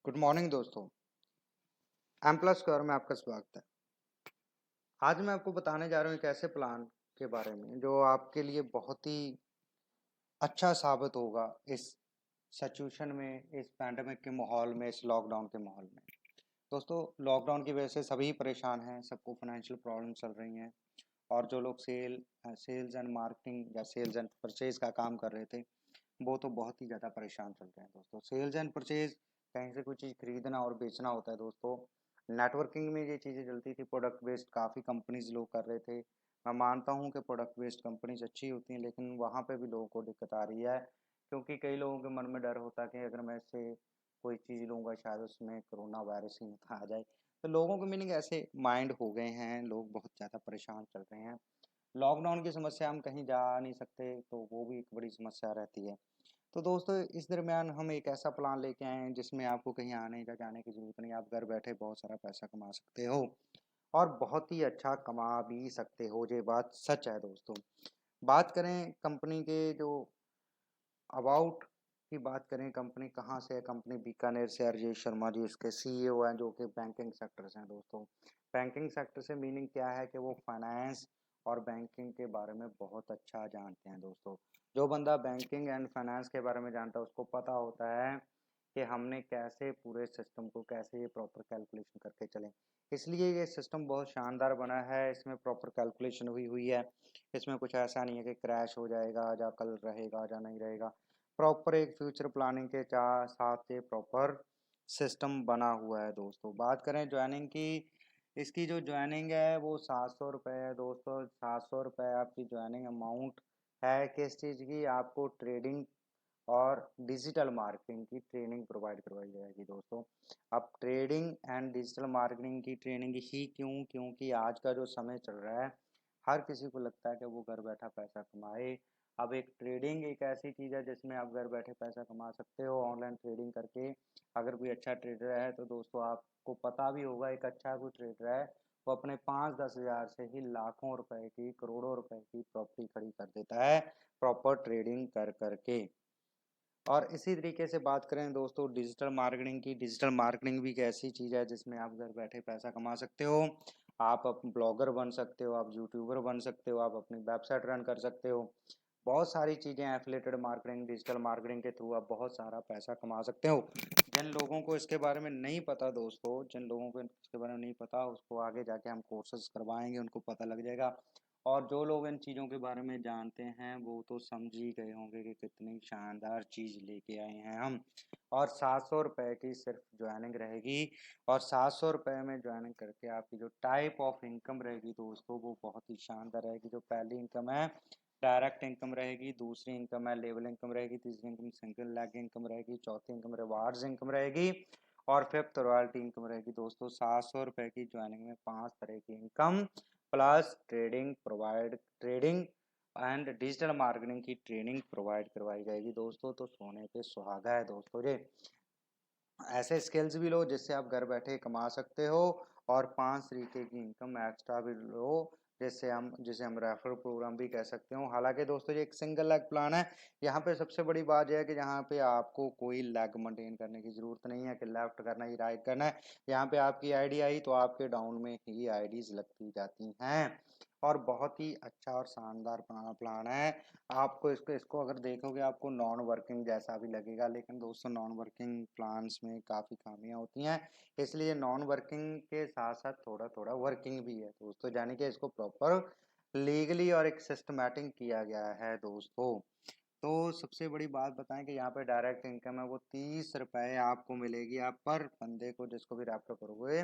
Good morning दोस्तों। M plus square में आपका स्वागत है। आज मैं आपको बताने जा रहा हूँ एक ऐसे प्लान के बारे में जो आपके लिए बहुत ही अच्छा साबित होगा इस सिचुएशन में, इस पैंडेमिक के माहौल में, इस लॉकडाउन के माहौल में। दोस्तों, लॉकडाउन की वजह से सभी परेशान हैं, सबको फाइनेंशियल प्रॉब्लम चल रही हैं। और जो लोग सेल्स एंड मार्केटिंग या सेल्स एंड परचेज का काम कर रहे थे, वो तो बहुत ही ज़्यादा परेशान चल रहे हैं। दोस्तों, सेल्स एंड परचेज, कहीं से कोई चीज़ खरीदना और बेचना होता है। दोस्तों, नेटवर्किंग में ये चीज़ें चलती थी, प्रोडक्ट बेस्ड काफ़ी कंपनीज लोग कर रहे थे। मैं मानता हूँ कि प्रोडक्ट बेस्ड कंपनीज अच्छी होती हैं, लेकिन वहाँ पे भी लोगों को दिक्कत आ रही है, क्योंकि कई लोगों के मन में डर होता है कि अगर मैं इससे कोई चीज़ लूँगा शायद उसमें कोरोना वायरस ही आ जाए। तो लोगों के मीनिंग ऐसे माइंड हो गए हैं, लोग बहुत ज़्यादा परेशान चल रहे हैं। लॉकडाउन की समस्या, हम कहीं जा नहीं सकते, तो वो भी एक बड़ी समस्या रहती है। तो दोस्तों, इस दरमियान हम एक ऐसा प्लान लेके आए हैं जिसमें आपको कहीं आने या जाने की ज़रूरत नहीं, आप घर बैठे बहुत सारा पैसा कमा सकते हो और बहुत ही अच्छा कमा भी सकते हो। ये बात सच है दोस्तों। बात करें कंपनी के जो अबाउट की बात करें, कंपनी कहाँ से है, कंपनी बीकानेर से। राजेश शर्मा जी इसके सीईओ हैं, जो कि बैंकिंग सेक्टर से हैं। दोस्तों, बैंकिंग सेक्टर से मीनिंग क्या है कि वो फाइनेंस और बैंकिंग के बारे में बहुत अच्छा जानते हैं। दोस्तों, जो बंदा बैंकिंग एंड फाइनेंस के बारे में जानता है उसको पता होता है कि हमने कैसे पूरे सिस्टम को, कैसे ये प्रॉपर कैलकुलेशन करके चलें। इसलिए ये सिस्टम बहुत शानदार बना है, इसमें प्रॉपर कैलकुलेशन हुई हुई है। इसमें कुछ ऐसा नहीं है कि क्रैश हो जाएगा या कल रहेगा या नहीं रहेगा। प्रॉपर एक फ्यूचर प्लानिंग के साथ ये प्रॉपर सिस्टम बना हुआ है। दोस्तों, बात करें ज्वाइनिंग की, इसकी जो ज्वाइनिंग है वो 700 रुपये है। दोस्तों, 700 रुपये आपकी ज्वाइनिंग अमाउंट है। किस चीज़ की? आपको ट्रेडिंग और डिजिटल मार्केटिंग की ट्रेनिंग प्रोवाइड करवाई जाएगी। दोस्तों, अब ट्रेडिंग एंड डिजिटल मार्केटिंग की ट्रेनिंग ही क्यों? क्योंकि आज का जो समय चल रहा है, हर किसी को लगता है कि वो घर बैठा पैसा कमाए। अब एक ट्रेडिंग एक ऐसी चीज़ है जिसमें आप घर बैठे पैसा कमा सकते हो ऑनलाइन ट्रेडिंग करके। अगर कोई अच्छा ट्रेडर है तो दोस्तों आपको पता भी होगा, एक अच्छा कोई ट्रेडर है वो अपने 5-10 हज़ार से ही लाखों रुपए की, करोड़ों रुपए की प्रॉपर्टी खड़ी कर देता है, प्रॉपर ट्रेडिंग कर करके। और इसी तरीके से बात करें दोस्तों डिजिटल मार्केटिंग की, डिजिटल मार्केटिंग भी एक ऐसी चीज़ है जिसमें आप घर बैठे पैसा कमा सकते हो। आप ब्लॉगर बन सकते हो, आप यूट्यूबर बन सकते हो, आप अपनी वेबसाइट रन कर सकते हो। बहुत सारी चीज़ें, एफिलिएटेड मार्केटिंग, डिजिटल मार्केटिंग के थ्रू आप बहुत सारा पैसा कमा सकते हो। जिन लोगों को इसके बारे में नहीं पता दोस्तों, जिन लोगों को इसके बारे में नहीं पता, उसको आगे जाके हम कोर्सेज करवाएंगे, उनको पता लग जाएगा। और जो लोग इन चीज़ों के बारे में जानते हैं वो तो समझ ही गए होंगे कि कितनी शानदार चीज़ लेके आए हैं हम। और 700 रुपये की सिर्फ ज्वाइनिंग रहेगी, और 700 रुपये में ज्वाइनिंग करके आपकी जो टाइप ऑफ इनकम रहेगी दोस्तों, वो बहुत ही शानदार रहेगी। जो पहली इनकम है डायरेक्ट इनकम रहेगी, दूसरी इनकम है लेवल इनकम रहेगी, तीसरी इनकम सिंगल लेग इनकम रहेगी, चौथी इनकम रिवार्ड्स इनकम रहेगी, और फिफ्थ रॉयल्टी इनकम रहेगी। दोस्तों, 700 रुपये की ज्वाइनिंग में 5 तरह की income plus trading and digital marketing की ट्रेनिंग प्रोवाइड करवाई जाएगी। दोस्तों, तो सोने पे सुहागा है दोस्तों। ये ऐसे स्किल्स भी लो जिससे आप घर बैठे कमा सकते हो, और 5 तरीके की इनकम एक्स्ट्रा भी लो, जिसे हम रेफरल प्रोग्राम भी कह सकते हो। हालांकि दोस्तों, ये एक सिंगल लेग प्लान है। यहाँ पे सबसे बड़ी बात यह है कि यहाँ पे आपको कोई लेग मेंटेन करने की ज़रूरत नहीं है कि लेफ्ट करना ही राइट करना है। यहाँ पे आपकी आईडी आई तो आपके डाउन में ही आईडीज लगती जाती हैं, और बहुत ही अच्छा और शानदार प्लान है। आपको इसको इसको अगर देखोगे आपको नॉन वर्किंग जैसा भी लगेगा, लेकिन दोस्तों नॉन वर्किंग प्लान्स में काफ़ी खामियां होती हैं। इसलिए नॉन वर्किंग के साथ साथ थोड़ा थोड़ा वर्किंग भी है दोस्तों, यानी कि इसको प्रॉपर लीगली और एक सिस्टमेटिक किया गया है दोस्तों। तो सबसे बड़ी बात बताएं कि यहाँ पे डायरेक्ट इनकम है वो 30 रुपये आपको मिलेगी। आप पर बंदे को जिसको भी रेफर करोगे,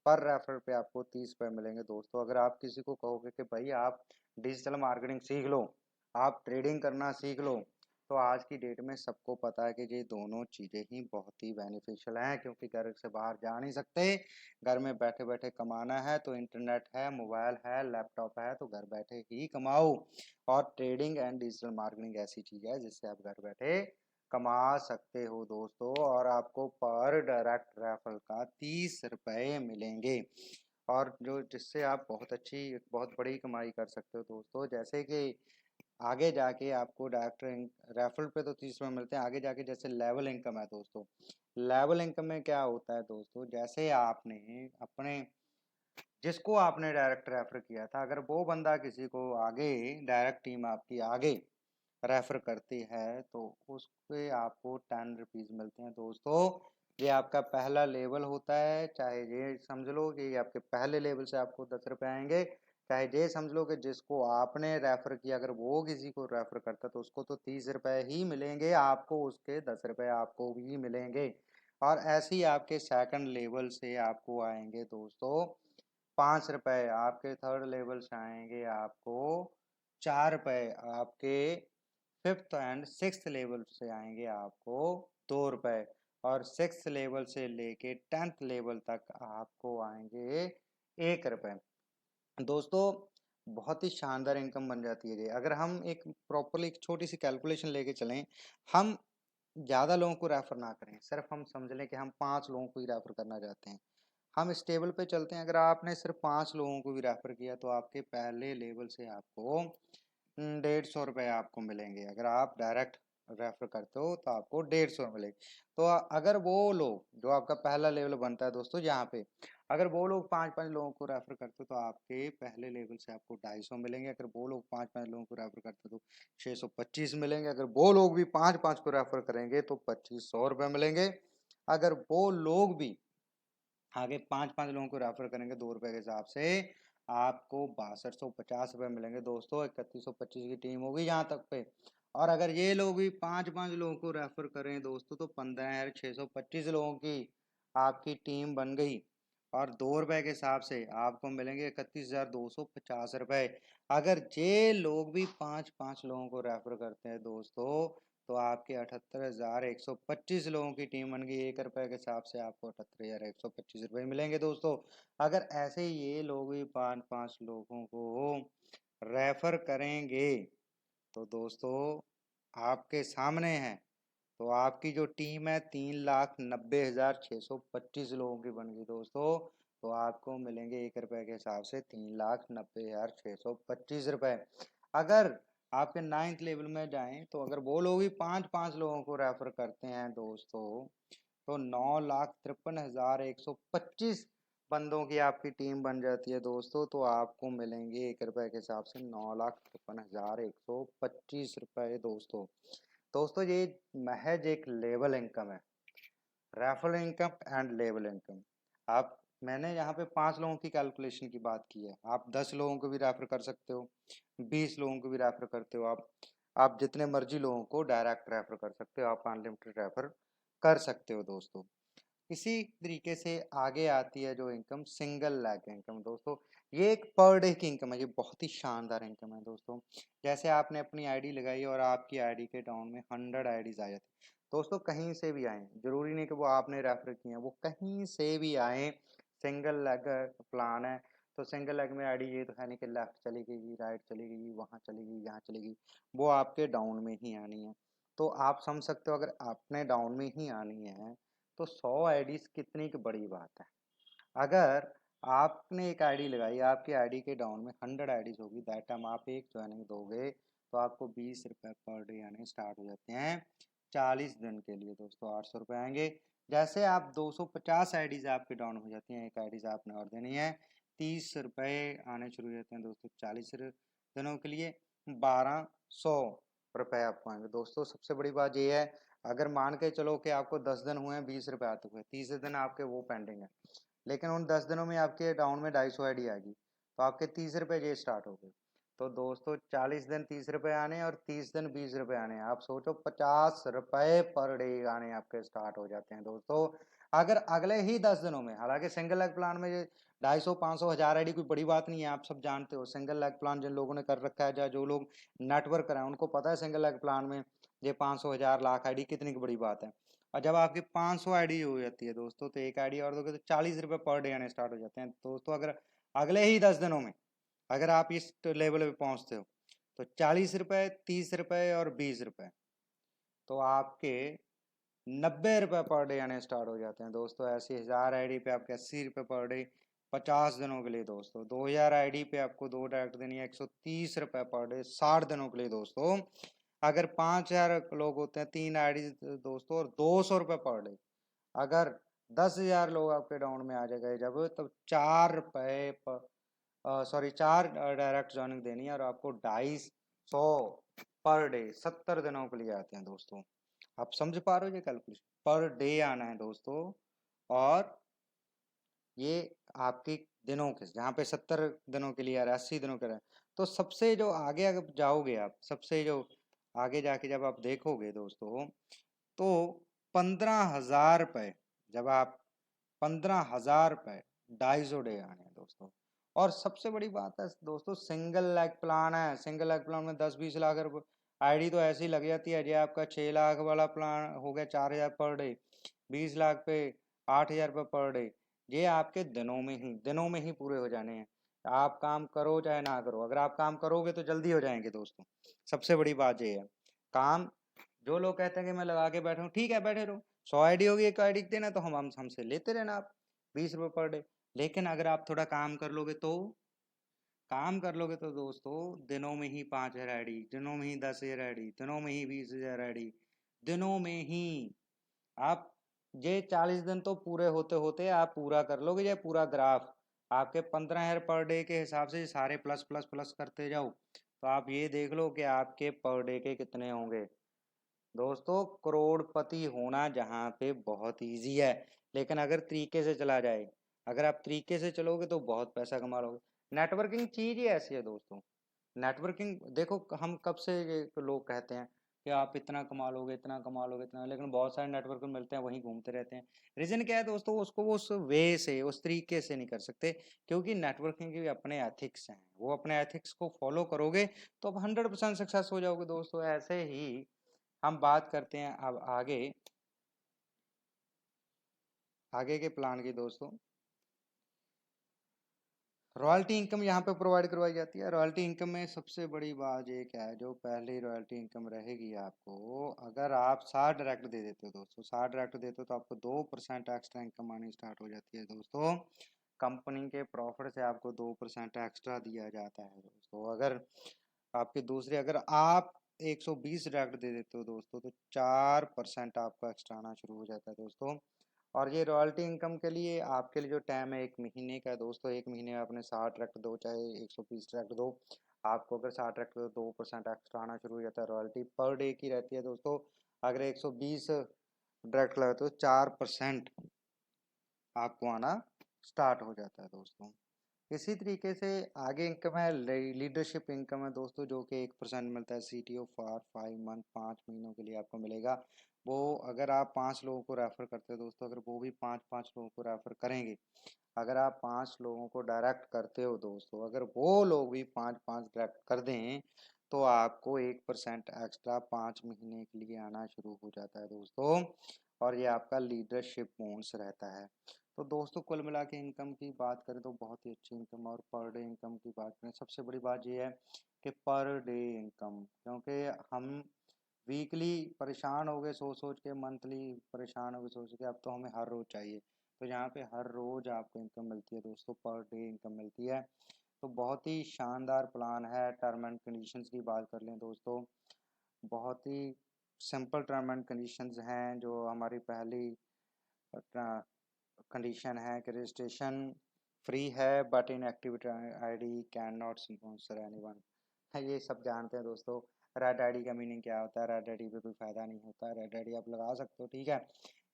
पर रेफर पे आपको 30 रुपये मिलेंगे। दोस्तों, अगर आप किसी को कहोगे कि भाई आप डिजिटल मार्केटिंग सीख लो, आप ट्रेडिंग करना सीख लो, तो आज की डेट में सबको पता है कि ये दोनों चीज़ें ही बहुत ही बेनिफिशियल हैं, क्योंकि घर से बाहर जा नहीं सकते, घर में बैठे बैठे कमाना है, तो इंटरनेट है, मोबाइल है, लैपटॉप है, तो घर बैठे ही कमाओ। और ट्रेडिंग एंड डिजिटल मार्केटिंग ऐसी चीज़ है जिससे आप घर बैठे कमा सकते हो दोस्तों, और आपको पर डायरेक्ट रेफरल का 30 रुपये मिलेंगे, और जो जिससे आप बहुत अच्छी, बहुत बड़ी कमाई कर सकते हो दोस्तों। जैसे कि आगे जाके आपको डायरेक्ट रेफरल पे तो 30 रुपये मिलते हैं, आगे जाके जैसे लेवल इनकम है दोस्तों, लेवल इनकम में क्या होता है दोस्तों, जैसे आपने अपने जिसको आपने डायरेक्ट रेफर किया था, अगर वो बंदा किसी को आगे डायरेक्ट टीम आपकी आगे रेफर करती है तो उस पे आपको 10 रुपीज़ मिलते हैं दोस्तों। ये आपका पहला लेवल होता है, चाहे ये समझ लो कि आपके पहले लेवल से आपको 10 रुपये आएंगे, चाहे ये समझ लो कि जिसको आपने रेफर किया अगर वो किसी को रेफर करता तो उसको तो 30 रुपये ही मिलेंगे, आपको उसके 10 रुपये आपको भी मिलेंगे। और ऐसे ही आपके सेकंड लेवल से आपको आएंगे दोस्तों 5 रुपये, आपके थर्ड लेवल से आएंगे आपको 4 रुपये, आपके फिफ्थ एंड सिक्स्थ लेवल से आएंगे आपको 2 रुपये, और सिक्स्थ लेवल से लेके 10th लेवल तक आपको आएंगे 1 रुपये। दोस्तों बहुत ही शानदार इनकम बन जाती है ये, अगर हम एक प्रॉपरली एक छोटी सी कैलकुलेशन लेके चलें, हम ज़्यादा लोगों को रेफर ना करें, सिर्फ हम समझ लें कि हम 5 लोगों को ही रेफर करना चाहते हैं, हम इस टेबल पे चलते हैं, अगर आपने सिर्फ 5 लोगों को भी रेफर किया तो आपके पहले लेवल से आपको 150 रुपये आपको मिलेंगे, अगर आप डायरेक्ट रेफर करते हो तो आपको 150 मिलेंगे। तो अगर वो लोग जो आपका पहला लेवल बनता है दोस्तों यहाँ पे, अगर वो लोग 5-5 लोगों को रेफर करते हो तो आपके पहले लेवल से आपको 250 मिलेंगे, अगर वो लोग 5-5 लोगों को रेफर करते तो 625 मिलेंगे, अगर वो लोग भी 5-5 को रेफर करेंगे तो 2500 रुपये मिलेंगे, अगर वो लोग भी आगे 5-5 लोगों को रेफर करेंगे 2 रुपये के हिसाब से आपको 6250 रुपये मिलेंगे दोस्तों। 3125 की टीम होगी यहाँ तक पे, और अगर ये लोग भी 5-5 लोगों को रेफर करें दोस्तों तो 15625 लोगों की आपकी टीम बन गई, और 2 रुपये के हिसाब से आपको मिलेंगे 31,250 रुपये। अगर ये लोग भी 5-5 लोगों को रेफर करते हैं दोस्तों तो आपके 78,125 लोगों की टीम बन गई, 1 रुपये के हिसाब से आपको 78,125 रुपये मिलेंगे दोस्तों। अगर ऐसे ही ये लोग भी 5-5 लोगों को रेफर करेंगे तो दोस्तों आपके सामने है, तो आपकी जो टीम है 3,90,625 लोगों की बन गई दोस्तों, तो आपको मिलेंगे 1 रुपये के हिसाब से 3,90,625 रुपये। अगर आपके 9th लेवल में जाएं तो अगर वो लोग भी 5-5 लोगों को रेफर करते हैं दोस्तों तो 9,53,125 बंदों की आपकी टीम बन जाती है दोस्तों, तो आपको मिलेंगे 1 रुपये के हिसाब से 9,53,125 रुपये दोस्तों। दोस्तों ये महज एक लेवल इनकम है, referral income and level income. आप मैंने यहाँ पे 5 लोगों की कैलकुलेशन की बात की है, आप 10 लोगों को भी रेफर कर सकते हो, 20 लोगों को भी रेफर करते हो, आप जितने मर्जी लोगों को डायरेक्ट रेफर कर सकते हो, आप अनलिमिटेड रेफर कर सकते हो दोस्तों। इसी तरीके से आगे आती है जो इनकम सिंगल लैग इनकम दोस्तों, ये एक पर डे की इनकम है, ये बहुत ही शानदार इनकम है दोस्तों। जैसे आपने अपनी आईडी लगाई और आपकी आईडी के डाउन में 100 आईडीज आ जाती दोस्तों, कहीं से भी आए, जरूरी नहीं कि वो आपने रेफर किए हैं, वो कहीं से भी आए, सिंगल लेग प्लान है तो सिंगल लेग में आईडी ये तो है नहीं कि लेफ्ट चली गई, राइट चली गई, वहाँ चली गई, यहाँ चली गई, वो आपके डाउन में ही आनी है। तो आप समझ सकते हो अगर आपने डाउन में ही आनी है तो 100 आईडीज कितनी की बड़ी बात है। अगर आपने एक आईडी लगाई, आपकी आईडी के डाउन में 100 आईडीज होगी, दैट टाइम आप एक ज्वाइनिंग दोगे तो आपको 20 रुपये पर डे आने स्टार्ट हो जाते हैं 40 दिन के लिए दोस्तों, 800 रुपये आएंगे। जैसे आप 250 आईडीज आपके डाउन हो जाती हैं, एक आईडीज आपने और देनी है, 30 रुपये आने शुरू हो जाते हैं दोस्तों 40 दिनों के लिए, 1200 रुपये आपको आएंगे दोस्तों। सबसे बड़ी बात ये है, अगर मान के चलो कि आपको 10 दिन हुए हैं 20 रुपये आते हुए, 30 दिन आपके वो पेंडिंग है, लेकिन उन 10 दिनों में आपके डाउन में 250 आईडी आ गई तो आपके 30 रुपये ये स्टार्ट हो गए। तो दोस्तों 40 दिन 30 रुपये आने और 30 दिन 20 रुपये आने, आप सोचो 50 रुपये पर डे आने आपके स्टार्ट हो जाते हैं दोस्तों। अगर अगले ही 10 दिनों में, हालांकि सिंगल लेग प्लान में ये 250, 500, 1000 आईडी कोई बड़ी बात नहीं है, आप सब जानते हो सिंगल लेग प्लान जिन लोगों ने कर रखा है या जो लोग नेटवर्क कराए उनको पता है सिंगल लेग प्लान में ये 500, 1000, लाख आईडी कितनी की बड़ी बात है। और जब आपकी 500 आईडी हो जाती है दोस्तों तो एक आईडी और दोगे तो 40 रुपये पर डे आने स्टार्ट हो जाते हैं दोस्तों। अगर अगले ही 10 दिनों में अगर आप इस लेवल पे पहुंचते हो तो 40 रुपये, 30 रुपये और 20 रुपये, तो आपके 90 रुपये पर डे आने स्टार्ट हो जाते हैं दोस्तों। ऐसी 1000 आईडी पे आपके 80 रुपये पर डे, 50 दिनों के लिए दोस्तों। 2000 आईडी पे आपको 2 डायरेक्ट देनी है, 130 रुपये पर डे 60 दिनों के लिए दोस्तों। अगर 5000 लोग होते हैं 3 आईडी दोस्तों और 200 रुपये पर डे। अगर 10,000 लोग आपके डाउन में आ जाएगा जब, तब 4 रुपये सॉरी 4 डायरेक्ट ज्वाइनिंग देनी है और आपको 250 पर डे 70 दिनों के लिए आते हैं दोस्तों। आप समझ पा रहे हो ये कैलकुलेशन, पर डे आना है दोस्तों। और ये आपके दिनों के, जहाँ पे 70 दिनों के लिए आ रहा है, 80 दिनों के रहा है, तो सबसे जो आगे अगर जाओगे आप, सबसे जो आगे जाके जब आप देखोगे दोस्तों, तो 15,000 रुपये, जब आप 15,000 रुपये 250 डे आने हैं दोस्तों। और सबसे बड़ी बात है दोस्तों, सिंगल लेग प्लान है। सिंगल लेग प्लान में 10-20 लाख रुपये आईडी तो ऐसी लग जाती है। जो आपका 6 लाख वाला प्लान हो गया 4,000 पर डे, 20 लाख पे 8,000 रुपये पर डे। ये आपके दिनों में ही पूरे हो जाने हैं। आप काम करो चाहे ना करो, अगर आप काम करोगे तो जल्दी हो जाएंगे दोस्तों। सबसे बड़ी बात ये है, काम, जो लोग कहते हैं कि मैं लगा के बैठा हूँ, ठीक है बैठे रहो, 100 आईडी होगी, एक आईडी देना तो हम हमसे लेते रहना आप 20 रुपये पर डे। लेकिन अगर आप थोड़ा काम कर लोगे तो दोस्तों, दिनों में ही 5,000 आईडी, दिनों में ही 10,000 आईडी, दिनों में ही 20,000 आईडी, दिनों में ही आप, ये 40 दिन तो पूरे होते होते आप पूरा कर लोगे। ये पूरा ग्राफ आपके 15,000 पर डे के हिसाब से सारे प्लस प्लस प्लस करते जाओ, तो आप ये देख लो कि आपके पर डे के कितने होंगे दोस्तों। करोड़पति होना जहाँ पे बहुत इजी है, लेकिन अगर तरीके से चला जाए, अगर आप तरीके से चलोगे तो बहुत पैसा कमा लोगे। नेटवर्किंग चीज ही ऐसी है दोस्तों। नेटवर्किंग देखो, हम कब से ये लोग कहते हैं कि आप इतना कमा लोगे, इतना कमा लोगे, इतना, लेकिन बहुत सारे नेटवर्क मिलते हैं वहीं घूमते रहते हैं। रीजन क्या है दोस्तों, उसको वो उस वे से, उस तरीके से नहीं कर सकते, क्योंकि नेटवर्किंग के भी अपने एथिक्स हैं। वो अपने एथिक्स को फॉलो करोगे तो आप 100% सक्सेस हो जाओगे दोस्तों। ऐसे ही हम बात करते हैं अब आगे के प्लान की दोस्तों। रॉयल्टी इनकम यहाँ पे प्रोवाइड करवाई जाती है। रॉयल्टी इनकम में सबसे बड़ी बात ये क्या है, जो पहली रॉयल्टी इनकम रहेगी आपको, अगर आप 60 डायरेक्ट दे देते हो दोस्तों, 60 डायरेक्ट देते हो तो आपको 2% एक्स्ट्रा इनकम आनी स्टार्ट हो जाती है दोस्तों। कंपनी के प्रॉफिट से आपको 2% एक्स्ट्रा दिया जाता है दोस्तों। अगर आपकी दूसरी, अगर आप 120 डायरेक्ट दे देते हो दोस्तों, तो 4% आपको एक्स्ट्रा आना शुरू हो जाता है दोस्तों। और ये रॉयल्टी इनकम के लिए आपके लिए जो टाइम है 1 महीने का है दोस्तों। 1 महीने में आपने 60 रख दो चाहे 120 रख दो, आपको अगर 60 रख दो 2% एक्स्ट्रा आना शुरू हो जाता है। रॉयल्टी पर डे की रहती है दोस्तों। अगर 120 डायरेक्ट लगे तो 4% आपको आना स्टार्ट हो जाता है दोस्तों। इसी तरीके से आगे इनकम है लीडरशिप इनकम है दोस्तों, जो कि 1% मिलता है CTO फॉर 5 मंथ, 5 महीनों के लिए आपको मिलेगा। वो अगर आप 5 लोगों को रेफर करते हो दोस्तों, अगर वो भी 5-5 लोगों को रेफर करेंगे, अगर आप 5 लोगों को डायरेक्ट करते हो दोस्तों, अगर वो लोग भी 5-5 डायरेक्ट कर दें, तो आपको 1% एक्स्ट्रा 5 महीने के लिए आना शुरू हो जाता है दोस्तों। और ये आपका लीडरशिप बोनस रहता है। तो दोस्तों कुल मिला के इनकम की बात करें तो बहुत ही अच्छी इनकम। और पर डे इनकम की बात करें, सबसे बड़ी बात ये है कि पर डे इनकम, क्योंकि हम वीकली परेशान हो गए सोच सोच के, मंथली परेशान हो गए सोच के, अब तो हमें हर रोज चाहिए। तो यहाँ पे हर रोज आपको इनकम मिलती है दोस्तों, पर डे इनकम मिलती है। तो बहुत ही शानदार प्लान है। टर्म एंड कंडीशंस की बात कर लें दोस्तों, बहुत ही सिंपल टर्म एंड कंडीशंस हैं। जो हमारी पहली कंडीशन है कि रजिस्ट्रेशन फ्री है, but in activity ID can not sponsor anyone. ये सब जानते हैं दोस्तों। रेड आईडी का मीनिंग क्या होता है, रेड आईडी पे कोई फ़ायदा नहीं होता है। रेड आईडी आप लगा सकते हो, ठीक है,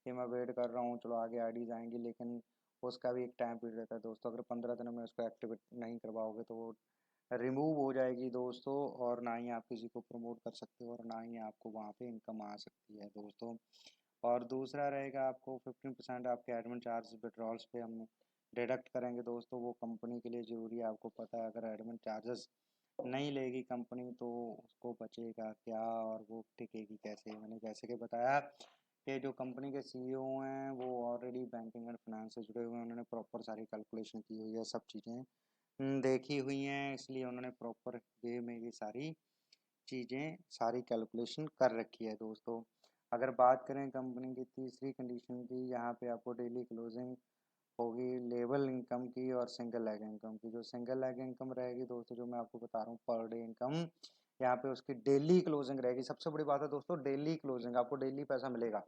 कि मैं वेट कर रहा हूँ, चलो आगे आईडीज आएंगी, लेकिन उसका भी एक टाइम पीरियड रहता है दोस्तों। अगर 15 दिनों में उसको एक्टिवेट नहीं करवाओगे तो वो रिमूव हो जाएगी दोस्तों। और ना ही आप किसी को प्रमोट कर सकते हो, और ना ही आपको वहाँ पे इनकम आ सकती है दोस्तों। और दूसरा रहेगा, आपको 15% आपके एडमिन चार्ज विड्रॉल्स पे हम डिडक्ट करेंगे दोस्तों। वो कंपनी के लिए ज़रूरी है, आपको पता है, अगर एडमिन चार्जेस नहीं लेगी कंपनी तो उसको बचेगा क्या और वो टिकेगी कैसे। मैंने जैसे कि बताया कि जो कंपनी के CEO हैं वो ऑलरेडी बैंकिंग एंड फाइनेंस से जुड़े हुए हैं। उन्होंने प्रॉपर सारी कैलकुलेशन की हुई है, सब चीज़ें देखी हुई हैं, इसलिए उन्होंने प्रॉपर वे में ये सारी चीज़ें, सारी कैलकुलेशन कर रखी है दोस्तों। अगर बात करें कंपनी की तीसरी कंडीशन की, यहाँ पे आपको डेली क्लोजिंग होगी लेवल इनकम की और सिंगल लेग इनकम की। जो सिंगल लेग इनकम रहेगी दोस्तों, जो मैं आपको बता रहा हूँ पर डे इनकम, यहाँ पे उसकी डेली क्लोजिंग रहेगी। सबसे बड़ी बात है दोस्तों डेली क्लोजिंग, आपको डेली पैसा मिलेगा,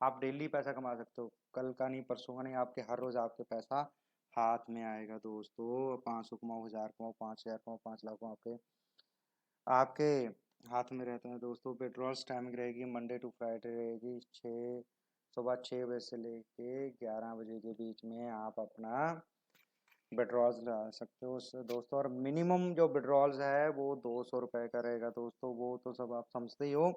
आप डेली पैसा कमा सकते हो, कल का नहीं परसों का नहीं, आपके हर रोज आपके पैसा हाथ में आएगा दोस्तों। 500 कमाओ, 1000 कमाओ, 5000 कमाओ, 5 लाख कमाओ, आपके आपके हाथ में रहते हैं दोस्तों। पेट्रोल्स टाइमिंग रहेगी मंडे टू फ्राइडे रहेगी, सुबह 6 बजे से लेके 11 बजे के बीच में आप अपना विड्रॉल्स डाल सकते हो दोस्तों। और मिनिमम जो विड्रॉल्स है वो 200 रुपये का रहेगा दोस्तों। वो तो सब आप समझते ही हो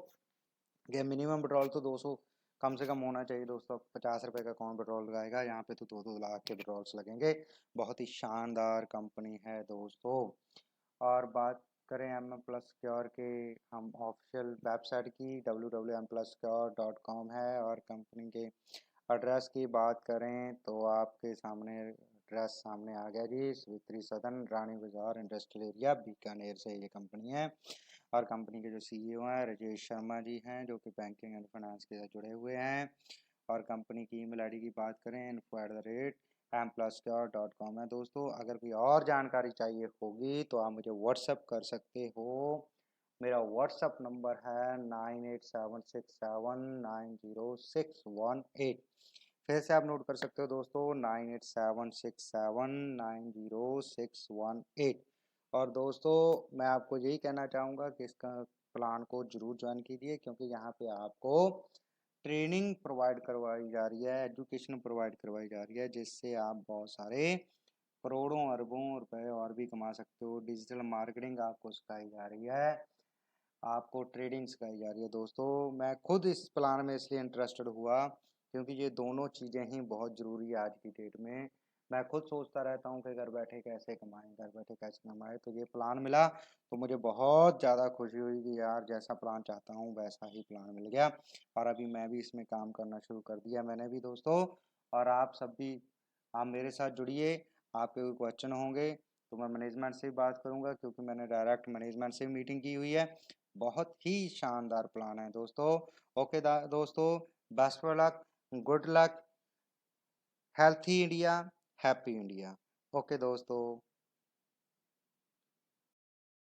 कि मिनिमम विड्रॉल तो 200 कम से कम होना चाहिए दोस्तों। 50 रुपये का कौन पेट्रोल लगाएगा, यहाँ पे तो 2-2 लाख के पेट्रोल्स लगेंगे। बहुत ही शानदार कंपनी है दोस्तों। और बात करें एम एम प्लस क्योर के, हम ऑफिशियल वेबसाइट की www.mpluscure.com है। और कंपनी के एड्रेस की बात करें तो आपके सामने एड्रेस सामने आ गया जी, स्वित्री सदन, रानी बाजार इंडस्ट्रियल एरिया, बीकानेर से ये कंपनी है। और कंपनी के जो सीईओ हैं राजेश शर्मा जी हैं, जो कि बैंकिंग एंड फाइनेंस के साथ जुड़े हुए हैं। और कंपनी की ईमेल आईडी की बात करें info@mpluscure.com है दोस्तों। अगर कोई और जानकारी चाहिए होगी तो आप मुझे व्हाट्सअप कर सकते हो। मेरा व्हाट्सअप नंबर है 9876790618। फिर से आप नोट कर सकते हो दोस्तों, 9876790618। और दोस्तों मैं आपको यही कहना चाहूँगा कि इसका प्लान को जरूर ज्वाइन कीजिए, क्योंकि यहाँ पे आपको ट्रेनिंग प्रोवाइड करवाई जा रही है, एजुकेशन प्रोवाइड करवाई जा रही है, जिससे आप बहुत सारे करोड़ों अरबों रुपए और भी कमा सकते हो। डिजिटल मार्केटिंग आपको सिखाई जा रही है, आपको ट्रेडिंग सिखाई जा रही है दोस्तों। मैं खुद इस प्लान में इसलिए इंटरेस्टेड हुआ क्योंकि ये दोनों चीज़ें ही बहुत ज़रूरी है आज की डेट में। मैं खुद सोचता रहता हूँ कि घर बैठे कैसे कमाएं, घर बैठे कैसे कमाएं। तो ये प्लान मिला तो मुझे बहुत ज़्यादा खुशी हुई कि यार जैसा प्लान चाहता हूँ वैसा ही प्लान मिल गया। और अभी मैं भी इसमें काम करना शुरू कर दिया मैंने भी दोस्तों। और आप सब भी आप मेरे साथ जुड़िए। आपके कोई क्वेश्चन होंगे तो मैं मैनेजमेंट से भी बात करूंगा, क्योंकि मैंने डायरेक्ट मैनेजमेंट से भी मीटिंग की हुई है। बहुत ही शानदार प्लान है दोस्तों। ओके दोस्तों, best of luck, good luck, healthy India, happy India. Okay दोस्तों।